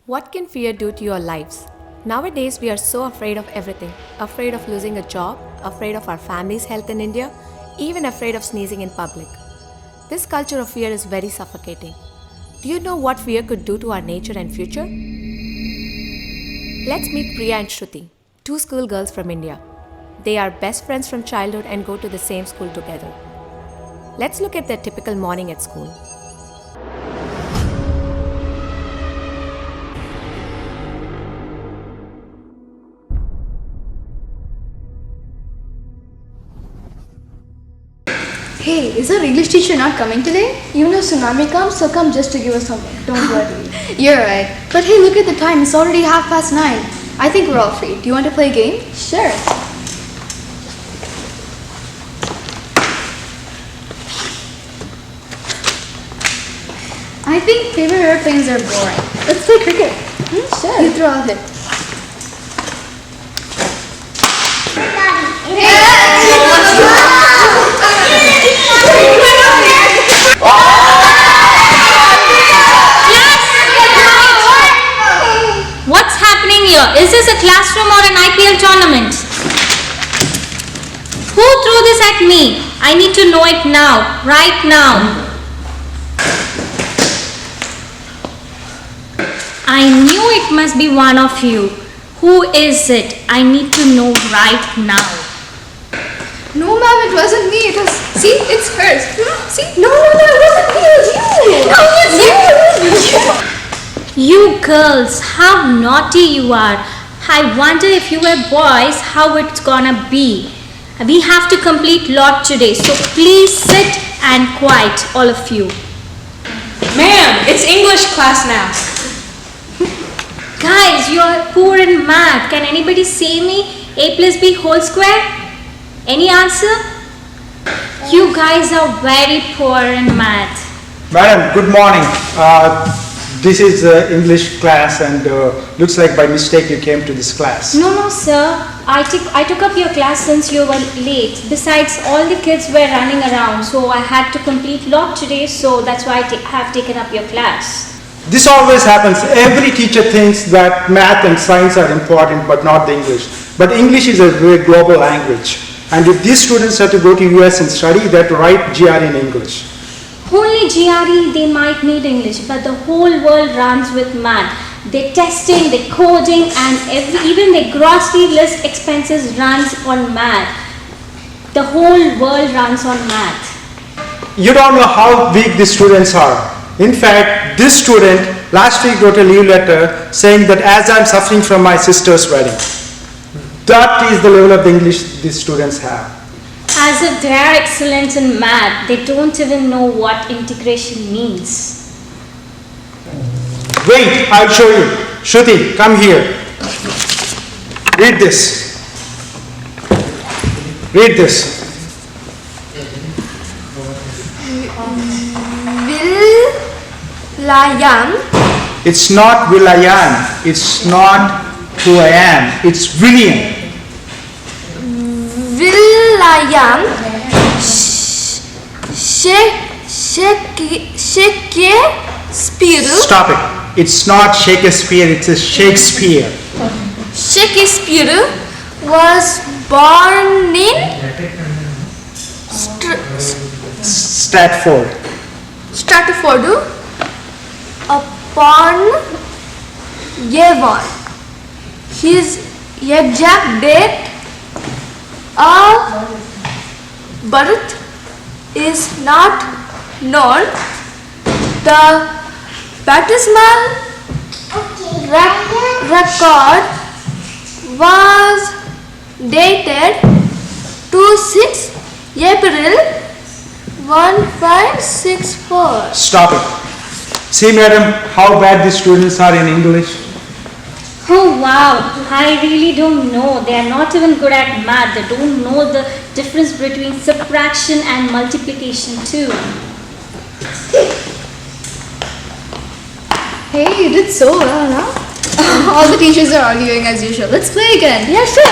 What can fear do to your lives? Nowadays, we are so afraid of everything. Afraid of losing a job, afraid of our family's health in India, even afraid of sneezing in public. This culture of fear is very suffocating. Do you know what fear could do to our nature and future? Let's meet Priya and Shruti, two schoolgirls from India. They are best friends from childhood and go to the same school together. Let's look at their typical morning at school. Hey, is our English teacher not coming today? Even if tsunami comes, he'll come just to give us homework. Don't worry. You're right. But hey, look at the time. It's already 9:30. I think we're all free. Do you want to play a game? Sure. I think paper airplanes are boring. Let's play cricket. Sure. You throw, I'll hit. What's happening here? Is this a classroom or an IPL tournament? Who threw this at me? I need to know it now, right now. I knew it must be one of you. Who is it? I need to know right now. No, ma'am, it wasn't me. It was. See, it's hers. See? No, it wasn't me. It was you. No, it was you. You girls, how naughty you are. I wonder if you were boys, how it's gonna be. We have to complete lot today, so please sit and quiet, all of you. Ma'am, it's English class now. Guys, you're poor in math. Can anybody say me a plus b whole square? Any answer? You guys are very poor in math. Madam, good morning. This is English class and looks like by mistake you came to this class. No, sir. I took up your class since you were late. Besides, all the kids were running around, so I had to complete lot today, so that's why I have taken up your class. This always happens. Every teacher thinks that math and science are important but not the English. But English is a very global language. And if these students have to go to US and study, they have to write GR in English. Only GRE they might need English, but the whole world runs with math. The testing, the coding, and even the grocery list expenses runs on math. The whole world runs on math. You don't know how weak these students are. In fact, this student last week wrote a leave letter saying that as I'm suffering from my sister's wedding. That is the level of the English these students have. As if they are excellent in math, they don't even know what integration means. Wait, I'll show you. Shruti, come here. Read this. Read this. Will-la-yam. It's not will I am. It's not who I am. It's William. Will-la-yam. Shakespeare. Stop it. It's not Shakespeare. It's a Shakespeare. Shakespeare was born in Stratford. upon Avon. His exact date of birth is not known. The baptismal record was dated to 6 April 1564. Stop it. See, madam, how bad these students are in English. Oh wow, I really don't know. They are not even good at math. They don't know the difference between subtraction and multiplication too. Hey, you did so well, huh? All the teachers are arguing as usual. Let's play again. Yeah, sure.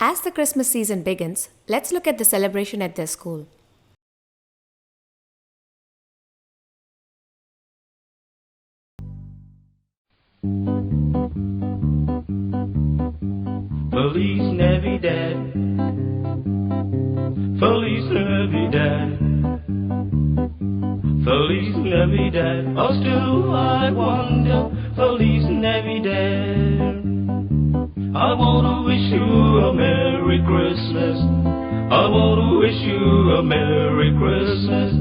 As the Christmas season begins, let's look at the celebration at their school. Feliz Navidad. Feliz Navidad. Feliz Navidad. Oh, still I wonder. Feliz Navidad. I want to wish you a Merry Christmas. I want to wish you a Merry Christmas.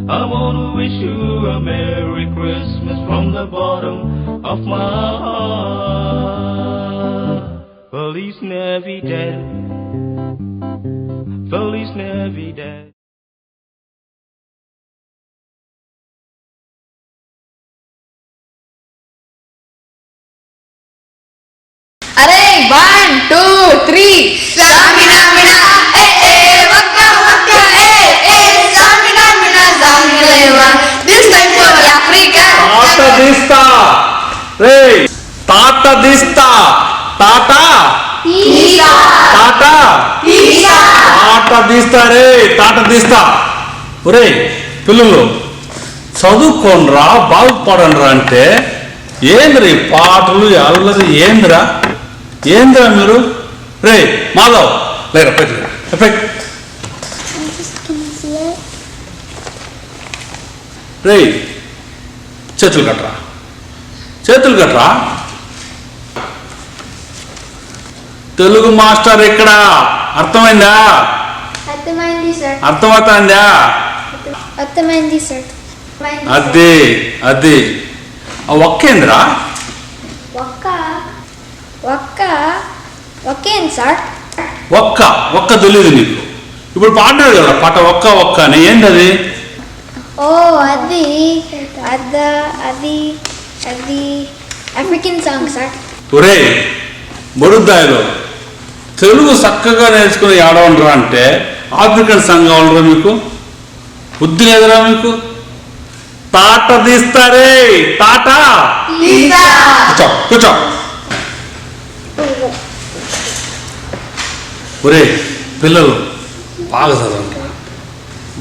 I want to wish you a Merry Christmas from the bottom of my heart. Feliz Navidad. Feliz Navidad. Arey, 1, 2, 3. Samina mina, waka waka, samina mina, samina. This time for Africa. తాత దిస్తా రే తాత దిస్తా తాత తాత తాత తీస్తా రే తాత తీస్తా ఒరే పిల్లలు చదువుకోనరా బాగుపడనరా అంటే ఏంద్రా ఈ పాటలు అల్లరి ఏంద్రా మీరు రే మాధవ్ లేరా పెట్టి రే చేతులు కట్టరా తెలుగు మాస్టర్ ఇక్కడ అర్థమైందా అర్థమైంది సార్. అర్థమవుతుందా అర్థమైంది సార్. అది ఒక్కేంద్రా ఒక్కేంది సార్. ఒక్క తెలియదు నీకు ఇప్పుడు పాడాడు కదా పాట ఒక్క అని ఏంటది ఓ అది ఆఫ్రికన్ సాంగ్ సార్. ఒరే బడుద్దాయిలో తెలుగు చక్కగా నేర్చుకుని ఆడవంటరా అంటే ఆఫ్రికన్ సాంగ్ కావాలరా మీకు బుద్ధి లేదురా మీకు తాట తీస్తారే తాట కూర్చో ఒరే పిల్లలు బాగా చదవండి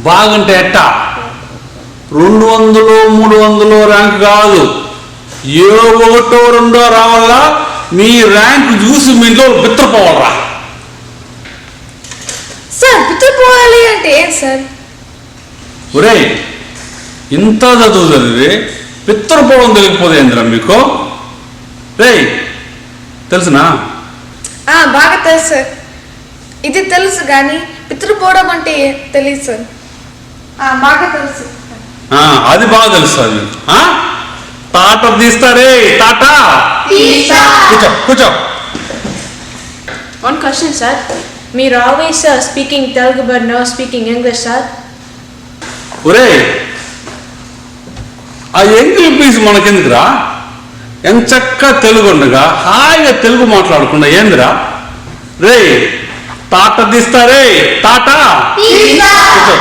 బాగుంటే ఎట్టా 200 300 ర్యాంక్ కాదు ఏ 1 2 రావాలా మీ ర్యాంక్ చూసి మీ ఇంట్లో బిత్తపోవాలరా సార్ బిత్తపోవాలి అంటే ఏం సార్. ఒరే ఇంత చదివి పిత్తరపోవడం తెలియకపోతేంద్రా మీకు రే తెలుసునా బాగా తెలుసు సార్. ఇది తెలుసు కానీ పితృపోవడం అంటే తెలియదు సార్. బాగా తెలుసు. అది బాగా తెలుస్తుంది మీకు తాట తీస్తారే తాట కూర్చో One question, sir. మీరు always speaking Telugu but no speaking English, sir. ఒరే ఆ ఎంగిల్ పీస్ మనకెందుకురా ఎంచక్క తెలుగు ఉండగా హాయిగా తెలుగు మాట్లాడకుండా ఏందిరా రే తాట తీస్తారే తాట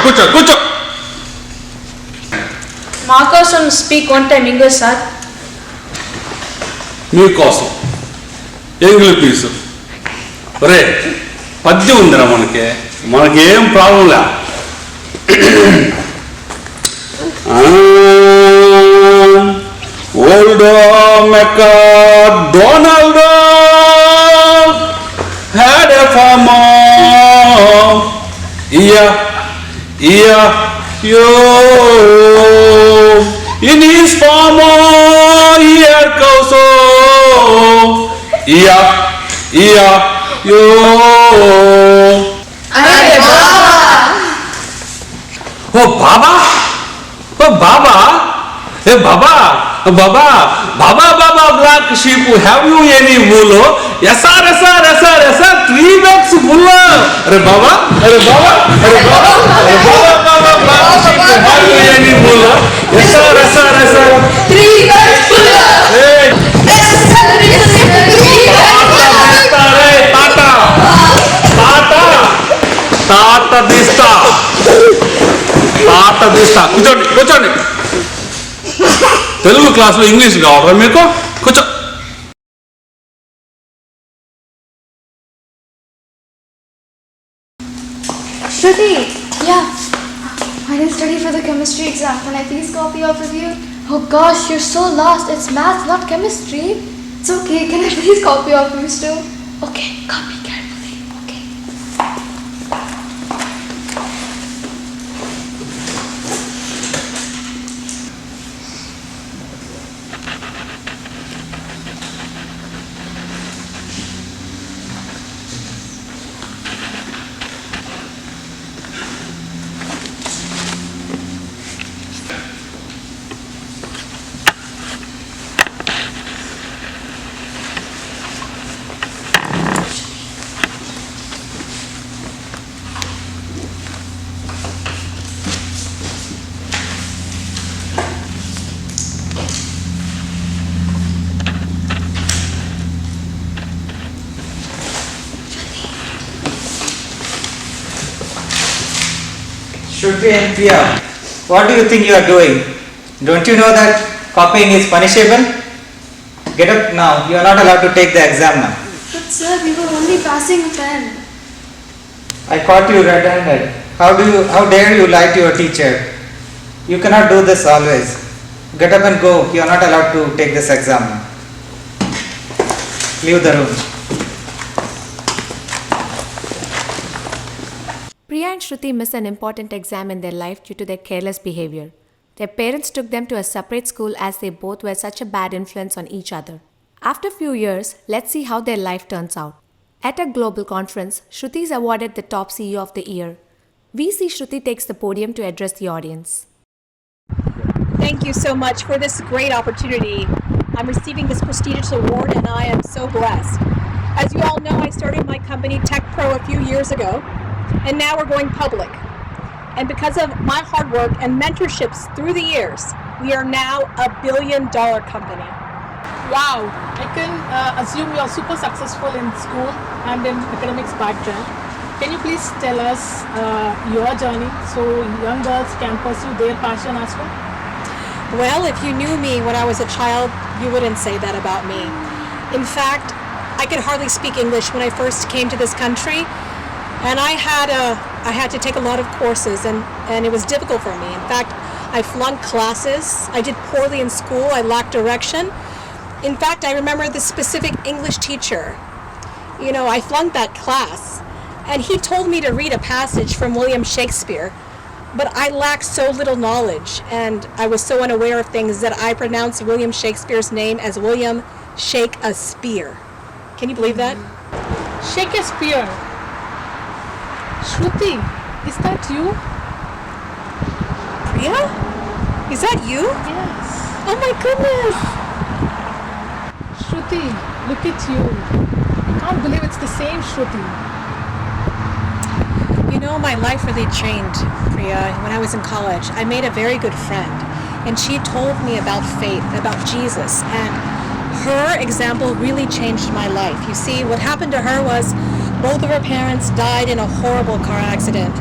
కూర్చో మా కోసం speak one time English, sir. మీకోసం ఎంగిల్ పీసు ఒరే పద్యం ఉందిరా మనకేం ప్రాబ్లం లే ఓల్డో McDonald had a farm yo in his farm he had cows yo Baba black sheep, have you any wool? Yes sir, 3 bags full. Are Baba black sheep, have you any wool? Yes sir. 3 bags full. Hey. Tata dista. కూర్చోండి తెలుగు క్లాస్లో English కావాలా మీకు కూర్చో Shruti, yeah. I didn't study for the chemistry exam. Can I please copy off of you? Oh gosh, you're so lost. It's math, not chemistry. It's okay. Can I please copy off you still? Okay, copy carefully. Okay. Shruti and Priya, what do you think you are doing? Don't you know that copying is punishable? Get up now, you are not allowed to take the exam now. But sir, we were only passing a pen. I caught you red-handed. How dare you lie to your teacher? You cannot do this always. Get up and go, you are not allowed to take this exam now. Leave the room. Priya and Shruti missed an important exam in their life due to their careless behavior. Their parents took them to a separate school as they both were such a bad influence on each other. After a few years, let's see how their life turns out. At a global conference, Shruti is awarded the top CEO of the year. We see Shruti takes the podium to address the audience. Thank you so much for this great opportunity. I'm receiving this prestigious award and I am so blessed. As you all know, I started my company TechPro a few years ago, and now we're going public. And because of my hard work and mentorships through the years, we are now a $1 billion company. Wow, I can assume you are super successful in school and in academics background. Can you please tell us your journey so young girls can pursue their passion as well? Well, if you knew me when I was a child, you wouldn't say that about me. In fact, I could hardly speak English when I first came to this country, and I had to take a lot of courses, and it was difficult for me. In fact, I flunked classes, I did poorly in school, I lacked direction. In fact, I remember this specific English teacher. You know, I flunked that class, and he told me to read a passage from William Shakespeare, but I lacked so little knowledge, and I was so unaware of things that I pronounced William Shakespeare's name as William Shake-a-Spear. Can you believe that? Shakespeare. Shruti, is that you? Priya? Is that you? Yes. Oh my goodness! Shruti, look at you. I can't believe it's the same Shruti. You know, my life really changed, Priya, when I was in college. I made a very good friend, and she told me about faith, about Jesus, and her example really changed my life. You see, what happened to her was both of her parents died in a horrible car accident,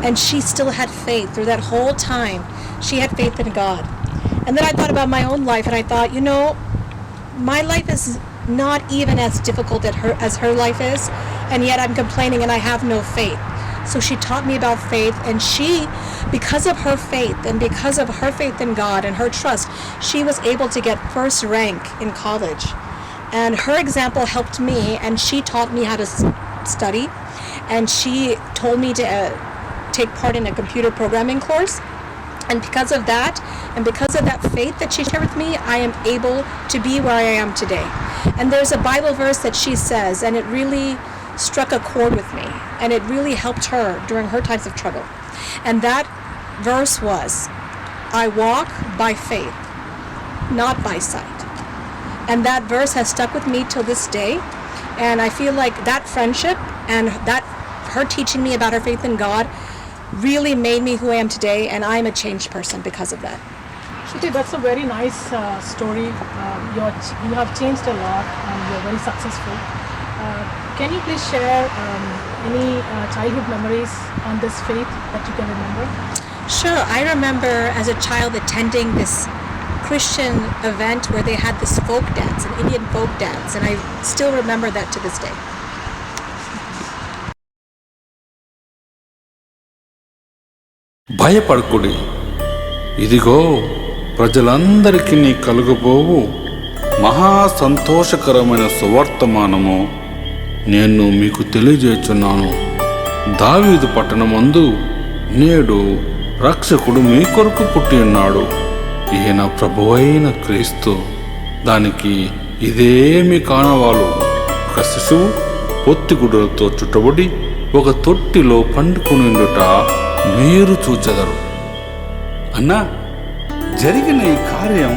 and she still had faith through that whole time. She had faith in God. And then I thought about my own life, and I thought, you know, my life is not even as difficult as her life is, and yet I'm complaining and I have no faith. So she taught me about faith, and she, because of her faith and because of her faith in God and her trust, she was able to get first rank in college. And her example helped me, and she taught me how to study, and she told me to take part in a computer programming course. And because of that, and because of that faith that she shared with me, I am able to be where I am today. And there's a Bible verse that she says, and it really struck a chord with me, and it really helped her during her times of trouble. And that verse was, I walk by faith, not by sight. And that verse has stuck with me till this day, and I feel like that friendship and that her teaching me about her faith in God really made me who I am today, and I am a changed person because of that. Shruti, that's a very nice story. You have changed a lot and you're very successful. Can you please share any childhood memories on this faith that you can remember? Sure. I remember as a child attending this Christian event where they had this folk dance, an Indian folk dance, and I still remember that to this day. భయపడకుడి, ఇదిగో ప్రజలందరికీ కలుగబోవు మహా సంతోషకరమైన సువర్తమానము నేను మీకు తెలియజేస్తున్నాను. దావీదు పట్టణమందు నేడు రక్షకుడు మీ కొరకు పుట్టి ఉన్నాడు. ఈయన ప్రభువైన క్రీస్తు. దానికి ఇదేమి కానవాలు. ఒక శిశువు పొత్తిగుడ్డలతో చుట్టబడి ఒక తొట్టిలో పండుకొనిండుట మీరు చూచెదరు. అన్నా, జరిగిన ఈ కార్యం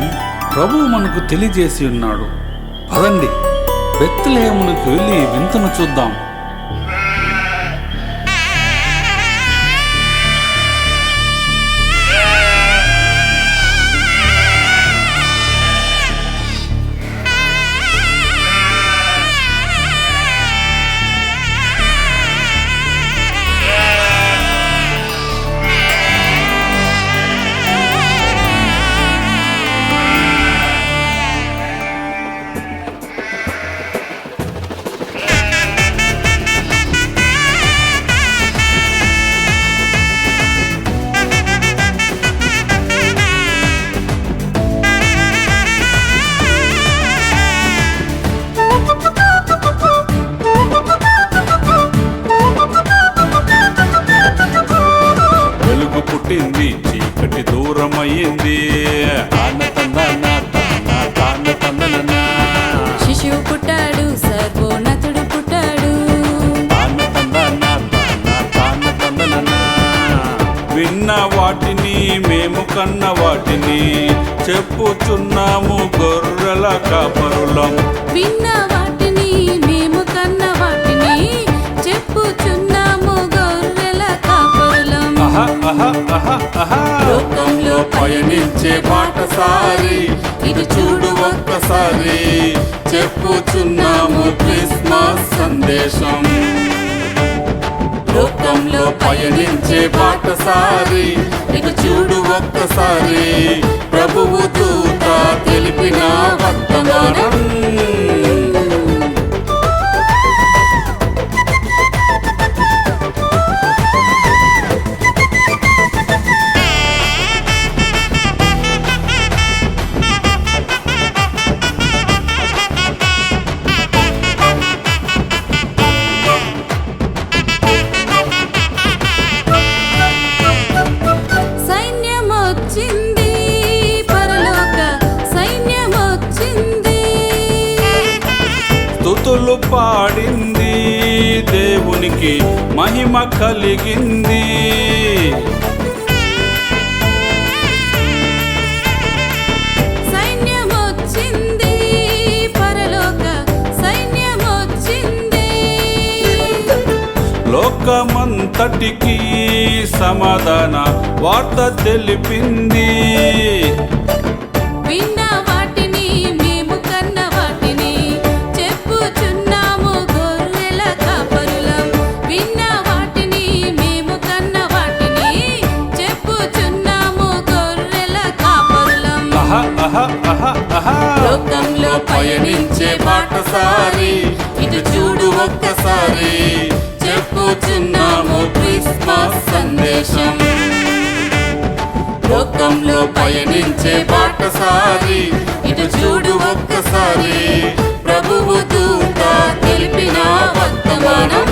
ప్రభువు మనకు తెలియజేసి ఉన్నాడు. పదండి, బెత్లెహేమునకు వెళ్ళి వింతను చూద్దాం. పుట్టింది, చీకటి దూరమయ్యింది. శిశువు పుట్టాడు, సర్వోన్నతుడు పుట్టాడు. విన్న వాటిని మేము కన్న వాటిని చెప్పుచున్నాము గొర్రెల కాపరులం. విన్న వాటిని మేము కన్న వాటిని చెప్పుచున్నాము గొర్రెల కాపరులం. లోకంలో పయనించే బాటసారి ఇటు చూడు ఒక్కసారి, చెప్పుచున్నాము క్రిస్మస్ సందేశం. లోకంలో పయనించే బాటసారి ఇటు చూడు ఒక్కసారి, ప్రభువు దూత తెలిపిన వర్తమానం. స్తుతులు పాడింది, దేవునికి మహిమ కలిగింది. సైన్యమొచ్చింది, పరలోక సైన్యమొచ్చింది. లోకమంతటికి సమాధాన వార్త తెలిపింది. విన్న వాటిని మేము కన్న వాటిని చెప్పుచున్నాము గొర్రెల కాపరులం. విన్న వాటిని మేము కన్న వాటిని చెప్పుచున్నాము గొర్రెల కాపరులం. లోకంలో పయనించే బాటసారి ఇటు చూడు ఒక్కసారి, చెప్పుచున్నాము క్రిస్మస్ సందేశం. లోకంలో పయనించే బాటసారి ఇటు చూడు ఒక్కసారి, ప్రభువు దూత తెలిపిన వర్తమానం.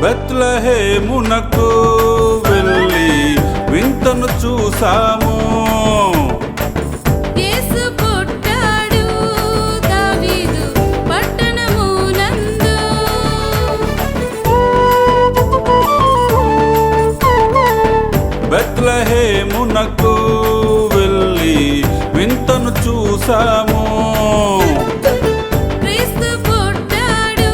బెత్లెహేమునకు వెళ్ళి వింతను చూసాము. యేసు పుట్టాడు దావీదు పట్టణమునందు. బెత్లెహేమునకు వెళ్ళి వింతను చూసాము. క్రీస్తు పుట్టాడు,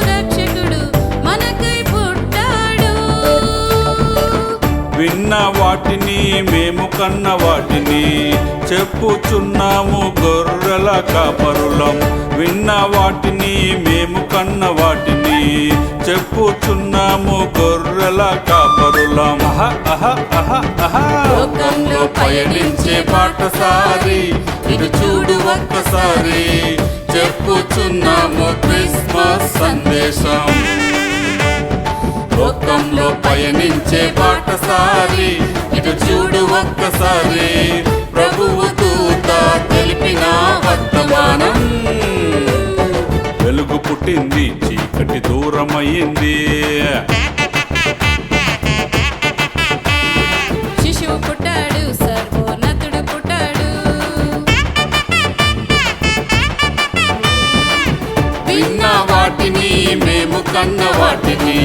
రక్షకుడు మనకై పుట్టాడు. విన్న వాటిని మేము కన్న వాటిని చెప్పుచున్నాము గొర్రెల కాపరులం. విన్న వాటిని మేము కన్న వాటిని చెప్పుచున్నాము గొర్రెల కాపరులం. లోకంలో పయనించే బాటసారి ఇటు చూడు ఒక్కసారి చెప్పుచున్నాము క్రిస్మస్ సందేశం. లోకంలో పయనించే బాటసారి ఇటు చూడు ఒక్కసారి ప్రభువు దూత తెలిపిన వర్తమానం. వెలుగు పుట్టింది చీకటి దూరమయ్యింది. శిశువు పుట్టాడు సర్వోన్నతుడు పుట్టాడు. విన్న వాటిని మేము కన్న వాటిని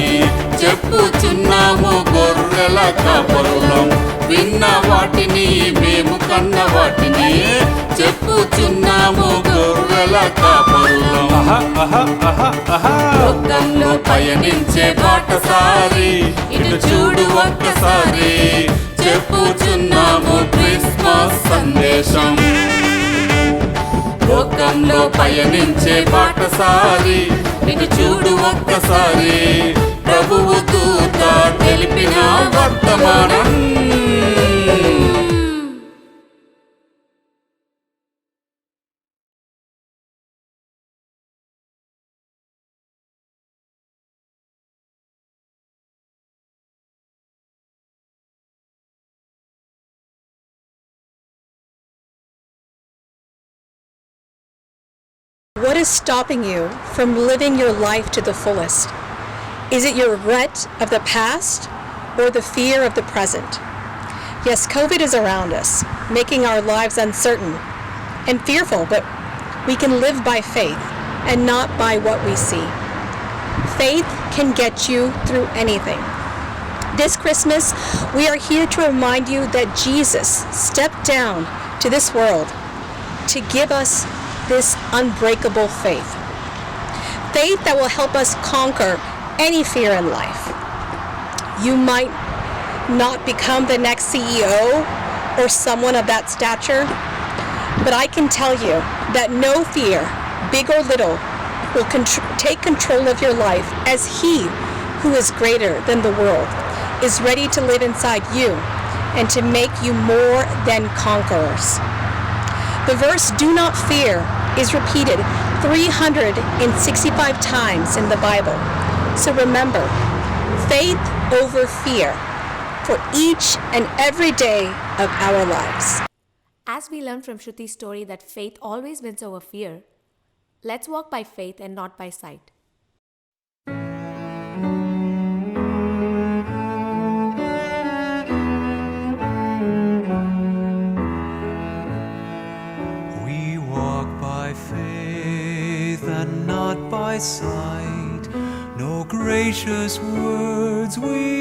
చెప్పుచున్నాము గొర్రెల కాపరులం. విన్న వాటిని మేము కన్న వాటిని చెప్పుచున్నాము గొర్రెల కాపరులం. లోకంలో పయనించే బాటసారి ఇటు చూడు ఒక్కసారి చెప్పుచున్నాము క్రిస్మస్ సందేశం. లోకంలో పయనించే బాటసారి ఇటు చూడు ఒక్కసారి ప్రభువు దూత తెలిపిన వర్తమానం. What is stopping you from living your life to the fullest? Is it your regret of the past or the fear of the present? Yes, COVID is around us, making our lives uncertain and fearful, but we can live by faith and not by what we see. Faith can get you through anything. This Christmas, we are here to remind you that Jesus stepped down to this world to give us this unbreakable faith. Faith that will help us conquer any fear in life. You might not become the next CEO or someone of that stature, but I can tell you that no fear, big or little, will take control of your life, as He who is greater than the world is ready to live inside you and to make you more than conquerors. The verse "do not fear" is repeated 365 times in the Bible. So remember, faith over fear for each and every day of our lives. As we learn from Shruti's story that faith always wins over fear, let's walk by faith and not by sight. Faith and not by sight, no gracious words we